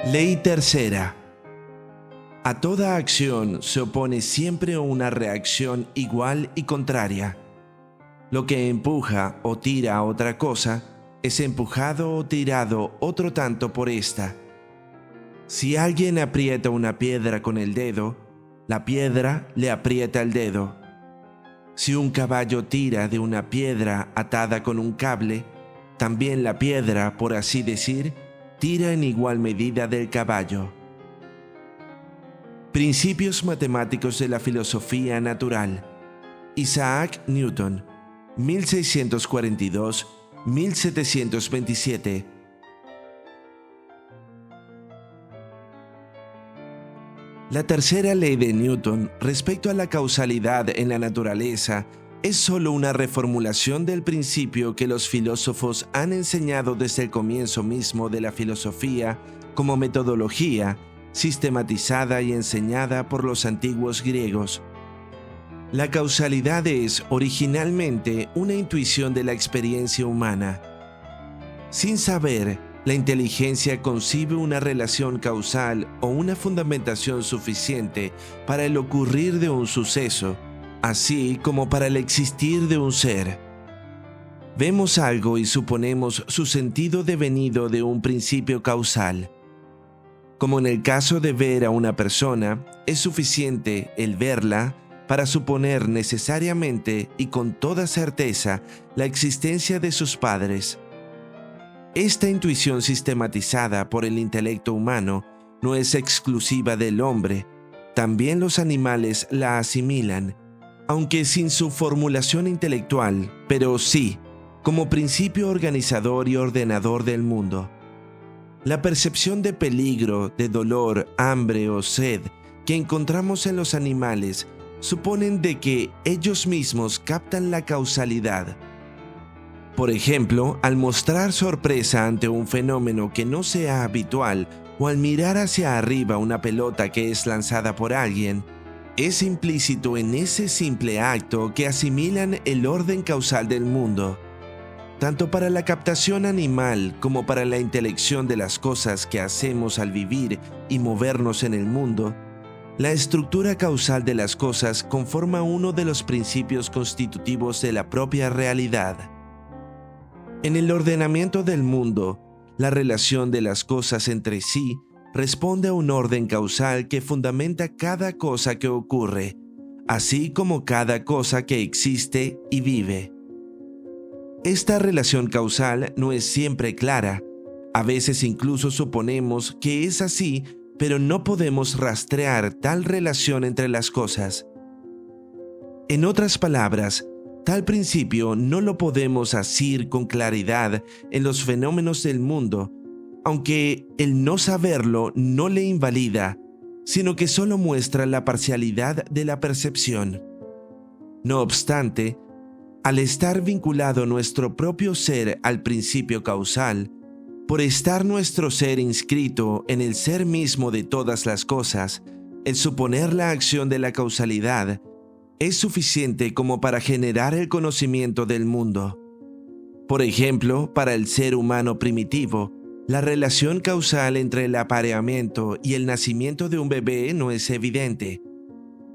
Ley tercera. A toda acción se opone siempre una reacción igual y contraria. Lo que empuja o tira a otra cosa es empujado o tirado otro tanto por esta. Si alguien aprieta una piedra con el dedo, la piedra le aprieta el dedo. Si un caballo tira de una piedra atada con un cable, también la piedra, por así decir, tira en igual medida del caballo. Principios matemáticos de la filosofía natural. Isaac Newton, 1642-1727. La tercera ley de Newton respecto a la causalidad en la naturaleza es solo una reformulación del principio que los filósofos han enseñado desde el comienzo mismo de la filosofía como metodología sistematizada y enseñada por los antiguos griegos. La causalidad es originalmente una intuición de la experiencia humana. Sin saber, la inteligencia concibe una relación causal o una fundamentación suficiente para el ocurrir de un suceso, así como para el existir de un ser. Vemos algo y suponemos su sentido devenido de un principio causal. Como en el caso de ver a una persona, es suficiente el verla para suponer necesariamente y con toda certeza la existencia de sus padres. Esta intuición sistematizada por el intelecto humano no es exclusiva del hombre, también los animales la asimilan, aunque sin su formulación intelectual, pero sí, como principio organizador y ordenador del mundo. La percepción de peligro, de dolor, hambre o sed que encontramos en los animales suponen de que ellos mismos captan la causalidad. Por ejemplo, al mostrar sorpresa ante un fenómeno que no sea habitual o al mirar hacia arriba una pelota que es lanzada por alguien, es implícito en ese simple acto que asimilan el orden causal del mundo. Tanto para la captación animal como para la intelección de las cosas que hacemos al vivir y movernos en el mundo, la estructura causal de las cosas conforma uno de los principios constitutivos de la propia realidad. En el ordenamiento del mundo, la relación de las cosas entre sí responde a un orden causal que fundamenta cada cosa que ocurre, así como cada cosa que existe y vive. Esta relación causal no es siempre clara. A veces incluso suponemos que es así, pero no podemos rastrear tal relación entre las cosas. En otras palabras, tal principio no lo podemos asir con claridad en los fenómenos del mundo, aunque el no saberlo no le invalida, sino que solo muestra la parcialidad de la percepción. No obstante, al estar vinculado nuestro propio ser al principio causal, por estar nuestro ser inscrito en el ser mismo de todas las cosas, el suponer la acción de la causalidad es suficiente como para generar el conocimiento del mundo. Por ejemplo, para el ser humano primitivo, la relación causal entre el apareamiento y el nacimiento de un bebé no es evidente.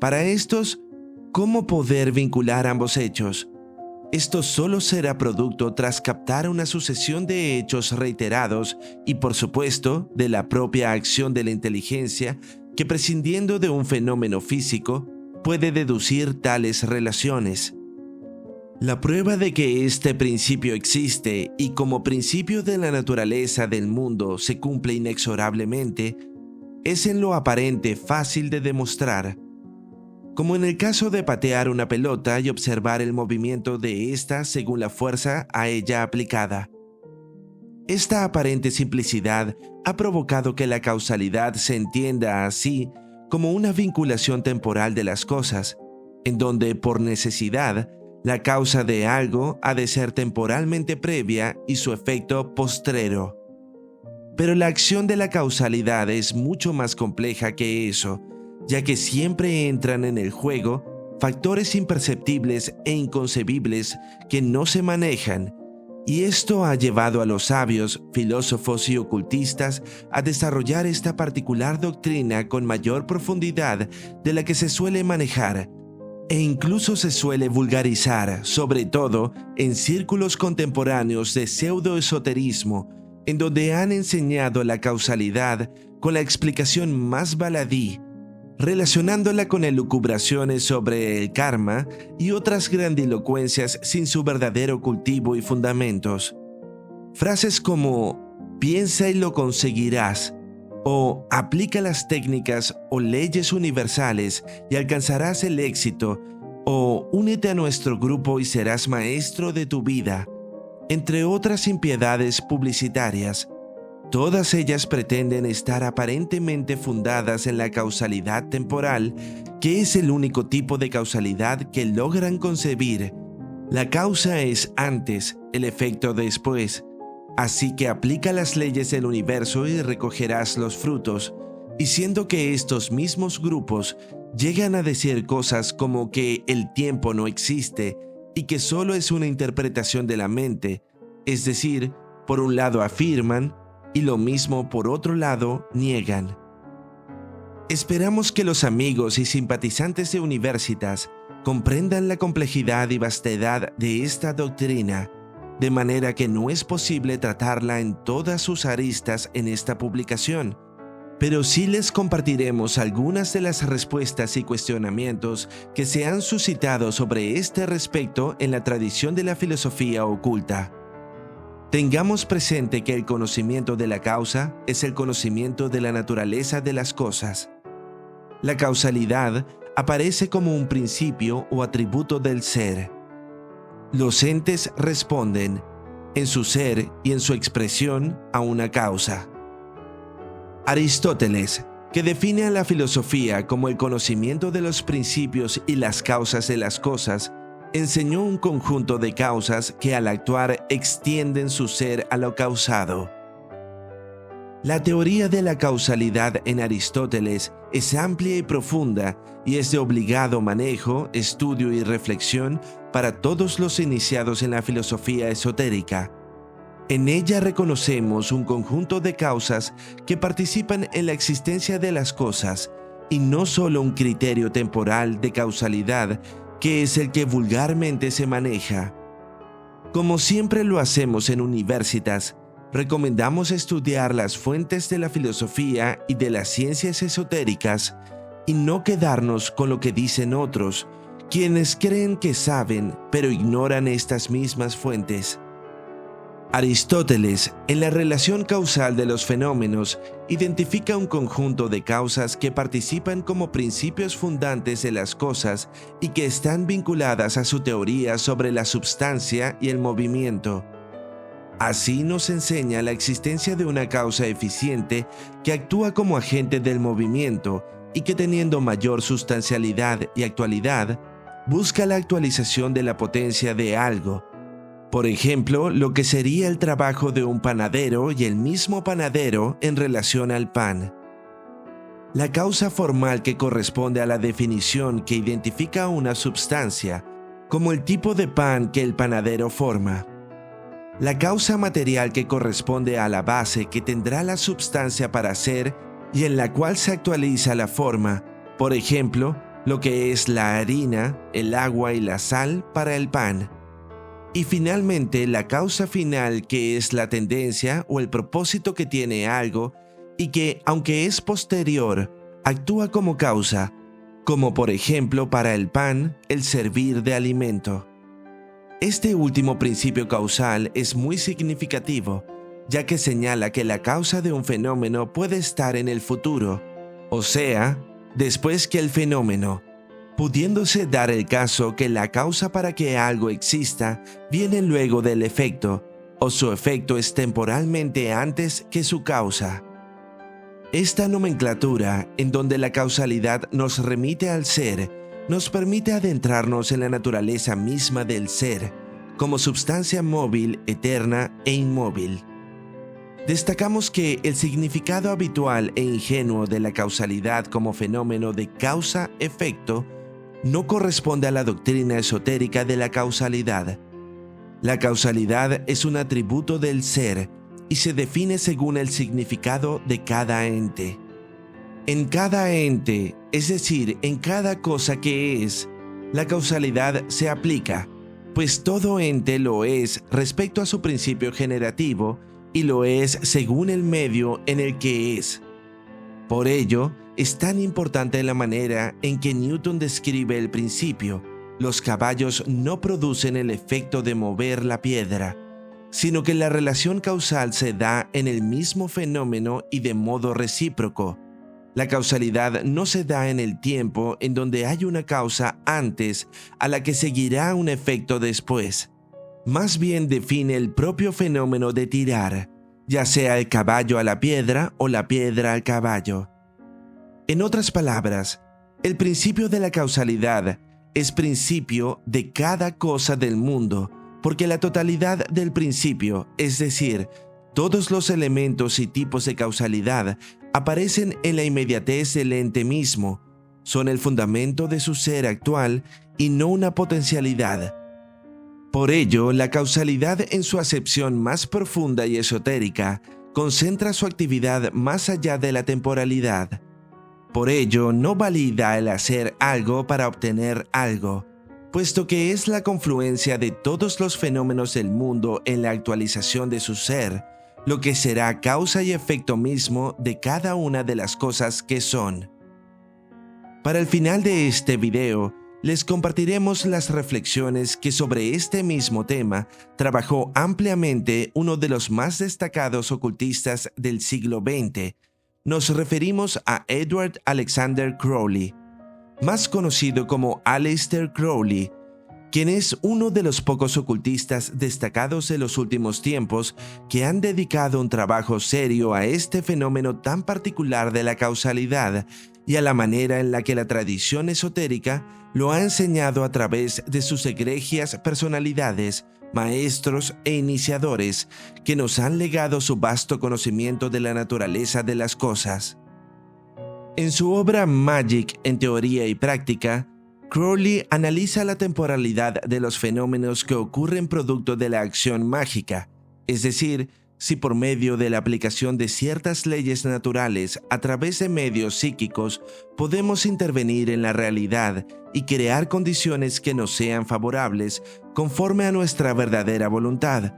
Para estos, ¿cómo poder vincular ambos hechos? Esto solo será producto tras captar una sucesión de hechos reiterados y, por supuesto, de la propia acción de la inteligencia que, prescindiendo de un fenómeno físico, puede deducir tales relaciones. La prueba de que este principio existe y como principio de la naturaleza del mundo se cumple inexorablemente es en lo aparente fácil de demostrar, como en el caso de patear una pelota y observar el movimiento de ésta según la fuerza a ella aplicada. Esta aparente simplicidad ha provocado que la causalidad se entienda así como una vinculación temporal de las cosas, en donde por necesidad la causa de algo ha de ser temporalmente previa y su efecto postrero. Pero la acción de la causalidad es mucho más compleja que eso, ya que siempre entran en el juego factores imperceptibles e inconcebibles que no se manejan Y esto ha llevado a los sabios, filósofos y ocultistas a desarrollar esta particular doctrina con mayor profundidad de la que se suele manejar, e incluso se suele vulgarizar, sobre todo en círculos contemporáneos de pseudoesoterismo, en donde han enseñado la causalidad con la explicación más baladí, relacionándola con elucubraciones sobre el karma y otras grandilocuencias sin su verdadero cultivo y fundamentos. Frases como «piensa y lo conseguirás» o «aplica las técnicas o leyes universales y alcanzarás el éxito» o «únete a nuestro grupo y serás maestro de tu vida», entre otras impiedades publicitarias. Todas ellas pretenden estar aparentemente fundadas en la causalidad temporal, que es el único tipo de causalidad que logran concebir. La causa es antes, el efecto después. Así que aplica las leyes del universo y recogerás los frutos. Y siendo que estos mismos grupos llegan a decir cosas como que el tiempo no existe y que solo es una interpretación de la mente, es decir, por un lado afirman, y lo mismo por otro lado niegan. Esperamos que los amigos y simpatizantes de Universitas comprendan la complejidad y vastedad de esta doctrina, de manera que no es posible tratarla en todas sus aristas en esta publicación, pero sí les compartiremos algunas de las respuestas y cuestionamientos que se han suscitado sobre este respecto en la tradición de la filosofía oculta. Tengamos presente que el conocimiento de la causa es el conocimiento de la naturaleza de las cosas. La causalidad aparece como un principio o atributo del ser. Los entes responden, en su ser y en su expresión, a una causa. Aristóteles, que define a la filosofía como el conocimiento de los principios y las causas de las cosas, enseñó un conjunto de causas que al actuar extienden su ser a lo causado. La teoría de la causalidad en Aristóteles es amplia y profunda y es de obligado manejo, estudio y reflexión para todos los iniciados en la filosofía esotérica. En ella reconocemos un conjunto de causas que participan en la existencia de las cosas y no solo un criterio temporal de causalidad que es el que vulgarmente se maneja. Como siempre lo hacemos en Universitas, recomendamos estudiar las fuentes de la filosofía y de las ciencias esotéricas y no quedarnos con lo que dicen otros, quienes creen que saben pero ignoran estas mismas fuentes. Aristóteles, en la relación causal de los fenómenos, identifica un conjunto de causas que participan como principios fundantes de las cosas y que están vinculadas a su teoría sobre la substancia y el movimiento. Así nos enseña la existencia de una causa eficiente que actúa como agente del movimiento y que, teniendo mayor sustancialidad y actualidad, busca la actualización de la potencia de algo. Por ejemplo, lo que sería el trabajo de un panadero y el mismo panadero en relación al pan. La causa formal que corresponde a la definición que identifica una substancia, como el tipo de pan que el panadero forma. La causa material que corresponde a la base que tendrá la substancia para hacer y en la cual se actualiza la forma, por ejemplo, lo que es la harina, el agua y la sal para el pan. Y finalmente, la causa final, que es la tendencia o el propósito que tiene algo y que, aunque es posterior, actúa como causa, como por ejemplo para el pan, el servir de alimento. Este último principio causal es muy significativo, ya que señala que la causa de un fenómeno puede estar en el futuro, o sea, después que el fenómeno, pudiéndose dar el caso que la causa para que algo exista viene luego del efecto, o su efecto es temporalmente antes que su causa. Esta nomenclatura, en donde la causalidad nos remite al ser, nos permite adentrarnos en la naturaleza misma del ser, como substancia móvil, eterna e inmóvil. Destacamos que el significado habitual e ingenuo de la causalidad como fenómeno de causa-efecto no corresponde a la doctrina esotérica de la causalidad. La causalidad es un atributo del ser y se define según el significado de cada ente. En cada ente, es decir, en cada cosa que es, la causalidad se aplica, pues todo ente lo es respecto a su principio generativo y lo es según el medio en el que es. Por ello, es tan importante la manera en que Newton describe el principio. Los caballos no producen el efecto de mover la piedra, sino que la relación causal se da en el mismo fenómeno y de modo recíproco. La causalidad no se da en el tiempo en donde hay una causa antes a la que seguirá un efecto después. Más bien define el propio fenómeno de tirar, ya sea el caballo a la piedra o la piedra al caballo. En otras palabras, el principio de la causalidad es principio de cada cosa del mundo, porque la totalidad del principio, es decir, todos los elementos y tipos de causalidad, aparecen en la inmediatez del ente mismo, son el fundamento de su ser actual y no una potencialidad. Por ello, la causalidad en su acepción más profunda y esotérica concentra su actividad más allá de la temporalidad. Por ello, no valida el hacer algo para obtener algo, puesto que es la confluencia de todos los fenómenos del mundo en la actualización de su ser, lo que será causa y efecto mismo de cada una de las cosas que son. Para el final de este video, les compartiremos las reflexiones que sobre este mismo tema trabajó ampliamente uno de los más destacados ocultistas del siglo XX. Nos referimos a Edward Alexander Crowley, más conocido como Aleister Crowley, quien es uno de los pocos ocultistas destacados de los últimos tiempos que han dedicado un trabajo serio a este fenómeno tan particular de la causalidad y a la manera en la que la tradición esotérica lo ha enseñado a través de sus egregias personalidades, maestros e iniciadores que nos han legado su vasto conocimiento de la naturaleza de las cosas. En su obra Magic en teoría y práctica, Crowley analiza la temporalidad de los fenómenos que ocurren producto de la acción mágica, es decir, si por medio de la aplicación de ciertas leyes naturales a través de medios psíquicos podemos intervenir en la realidad y crear condiciones que nos sean favorables conforme a nuestra verdadera voluntad.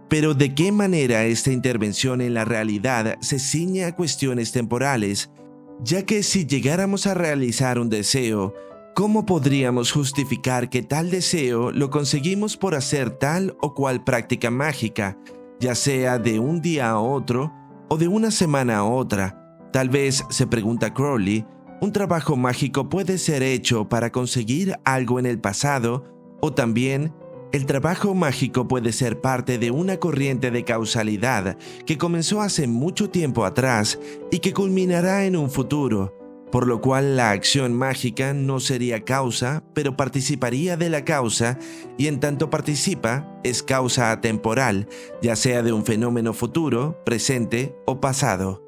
Pero ¿de qué manera esta intervención en la realidad se ciñe a cuestiones temporales? Ya que si llegáramos a realizar un deseo, ¿cómo podríamos justificar que tal deseo lo conseguimos por hacer tal o cual práctica mágica, ya sea de un día a otro o de una semana a otra? Tal vez, se pregunta Crowley, un trabajo mágico puede ser hecho para conseguir algo en el pasado, o también el trabajo mágico puede ser parte de una corriente de causalidad que comenzó hace mucho tiempo atrás y que culminará en un futuro, por lo cual la acción mágica no sería causa, pero participaría de la causa, y en tanto participa, es causa atemporal, ya sea de un fenómeno futuro, presente o pasado.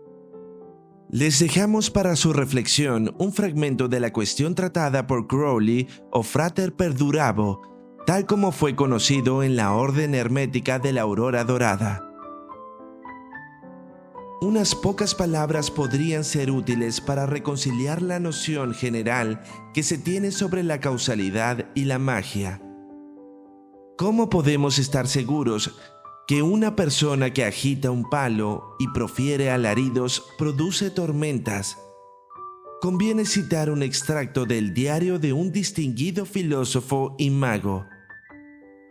Les dejamos para su reflexión un fragmento de la cuestión tratada por Crowley o Frater Perdurabo, tal como fue conocido en la Orden Hermética de la Aurora Dorada. Unas pocas palabras podrían ser útiles para reconciliar la noción general que se tiene sobre la causalidad y la magia. ¿Cómo podemos estar seguros que una persona que agita un palo y profiere alaridos produce tormentas? Conviene citar un extracto del diario de un distinguido filósofo y mago.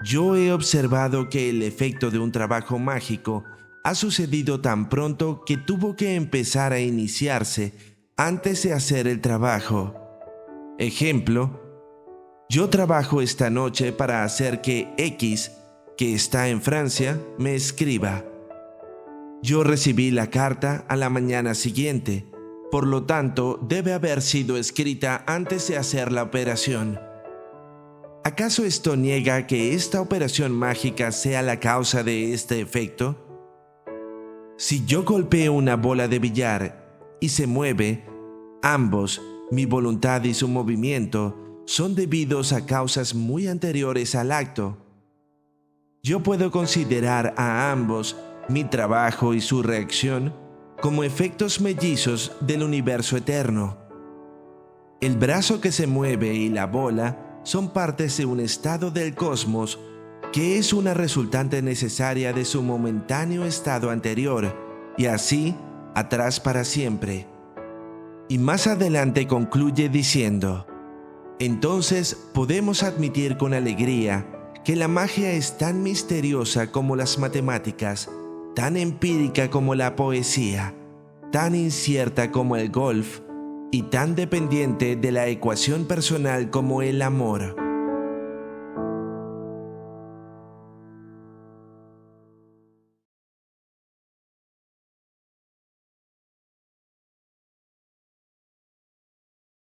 Yo he observado que el efecto de un trabajo mágico ha sucedido tan pronto que tuvo que empezar a iniciarse antes de hacer el trabajo. Ejemplo, yo trabajo esta noche para hacer que X, que está en Francia, me escriba. Yo recibí la carta a la mañana siguiente, por lo tanto debe haber sido escrita antes de hacer la operación. ¿Acaso esto niega que esta operación mágica sea la causa de este efecto? Si yo golpeo una bola de billar y se mueve, ambos, mi voluntad y su movimiento, son debidos a causas muy anteriores al acto. yo puedo considerar a ambos, mi trabajo y su reacción, como efectos mellizos del universo eterno. El brazo que se mueve y la bola son partes de un estado del cosmos que es una resultante necesaria de su momentáneo estado anterior, y así atrás para siempre. Y más adelante concluye diciendo: entonces podemos admitir con alegría que la magia es tan misteriosa como las matemáticas, tan empírica como la poesía, tan incierta como el golf y tan dependiente de la ecuación personal como el amor.